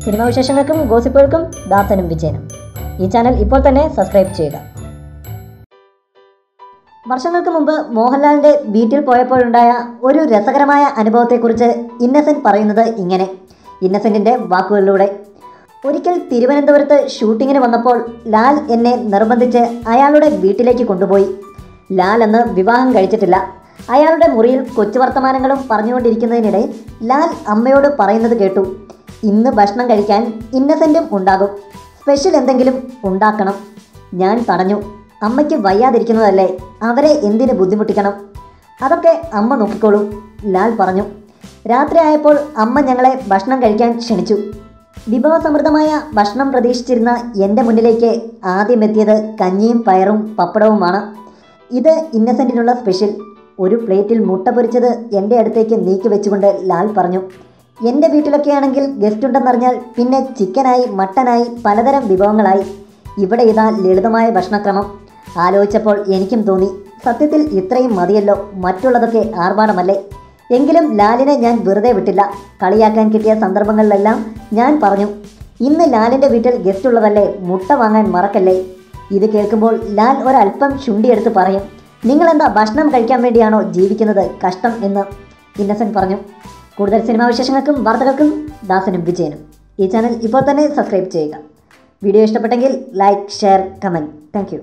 Cinema വിശേഷങ്ങൾക്കും ഗോസിപ്പുകൾക്കും ദാസനും വിജയനും. ഈ channel ഇപ്പോൾ തന്നെ സബ്സ്ക്രൈബ് ചെയ്യുക. വർഷങ്ങൾക്ക് മുമ്പ് മോഹൻലാലിൻ്റെ വീട്ടിൽ പോയപ്പോഴുണ്ടായ ഒരു രസകരമായ അനുഭവത്തെക്കുറിച്ച് ഇന്നസെൻറ്റ് പറയുന്നത് ഇങ്ങനെ. ഇന്നസെൻറ്റിൻ്റെ വാക്കുകളിലൂടെ: ഒരിക്കൽ തിരുവനന്തപുരത്ത് ഷൂട്ടിങ്ങിന് വന്നപ്പോൾ ലാൽ എന്നെ നിർബന്ധിച്ച് അയാളുടെ വീട്ടിലേക്ക് കൊണ്ടുപോയി. ലാൽ അന്ന് വിവാഹം കഴിച്ചിട്ടില്ല. അയാളുടെ മുറിയിൽ കൊച്ചു വർത്തമാനങ്ങളും പറഞ്ഞുകൊണ്ടിരിക്കുന്നതിനിടെ ലാൽ അമ്മയോട് പറയുന്നത് കേട്ടു: ഇന്ന് ഭക്ഷണം കഴിക്കാൻ ഇന്നസെൻറ്റും ഉണ്ടാകും, സ്പെഷ്യൽ എന്തെങ്കിലും ഉണ്ടാക്കണം. ഞാൻ തടഞ്ഞു. അമ്മയ്ക്ക് വയ്യാതിരിക്കുന്നതല്ലേ, അവരെ എന്തിന് ബുദ്ധിമുട്ടിക്കണം, അതൊക്കെ അമ്മ നോക്കിക്കോളൂ, ലാൽ പറഞ്ഞു. രാത്രിയായപ്പോൾ അമ്മ ഞങ്ങളെ ഭക്ഷണം കഴിക്കാൻ ക്ഷണിച്ചു. വിഭവസമൃദ്ധമായ ഭക്ഷണം പ്രതീക്ഷിച്ചിരുന്ന എൻ്റെ മുന്നിലേക്ക് ആദ്യം എത്തിയത് കഞ്ഞിയും പയറും പപ്പടവുമാണ്. ഇത് ഇന്നസെൻറ്റിനുള്ള സ്പെഷ്യൽ. ഒരു പ്ലേറ്റിൽ മുട്ട പൊരിച്ചത് എൻ്റെ അടുത്തേക്ക് നീക്കി വെച്ചുകൊണ്ട് ലാൽ പറഞ്ഞു. എൻ്റെ വീട്ടിലൊക്കെയാണെങ്കിൽ ഗസ്റ്റ് ഉണ്ടെന്നറിഞ്ഞാൽ പിന്നെ ചിക്കനായി മട്ടനായി പലതരം വിഭവങ്ങളായി. ഇവിടെ ഇതാ ലളിതമായ ഭക്ഷണക്രമം. ആലോചിച്ചപ്പോൾ എനിക്കും തോന്നി, സത്യത്തിൽ ഇത്രയും മതിയല്ലോ, മറ്റുള്ളതൊക്കെ ആർഭാടമല്ലേ. എങ്കിലും ലാലിനെ ഞാൻ വെറുതെ വിട്ടില്ല. കളിയാക്കാൻ കിട്ടിയ സന്ദർഭങ്ങളിലെല്ലാം ഞാൻ പറഞ്ഞു, ഇന്ന് ലാലിൻ്റെ വീട്ടിൽ ഗസ്റ്റ് ഉള്ളതല്ലേ, മുട്ട വാങ്ങാൻ മറക്കല്ലേ. ഇത് കേൾക്കുമ്പോൾ ലാൽ ഒരല്പം ചുണ്ടിയെടുത്ത് പറയും, നിങ്ങളെന്താ ഭക്ഷണം കഴിക്കാൻ വേണ്ടിയാണോ ജീവിക്കുന്നത്, കഷ്ടം എന്ന് ഇന്നസെൻറ്റ് പറഞ്ഞു. കൂടുതൽ സിനിമാ വിശേഷങ്ങൾക്കും വാർത്തകൾക്കും ദാസനും വിജയനും. ഈ ചാനൽ ഇപ്പോൾ തന്നെ സബ്സ്ക്രൈബ് ചെയ്യുക. വീഡിയോ ഇഷ്ടപ്പെട്ടെങ്കിൽ like, share, comment. Thank you.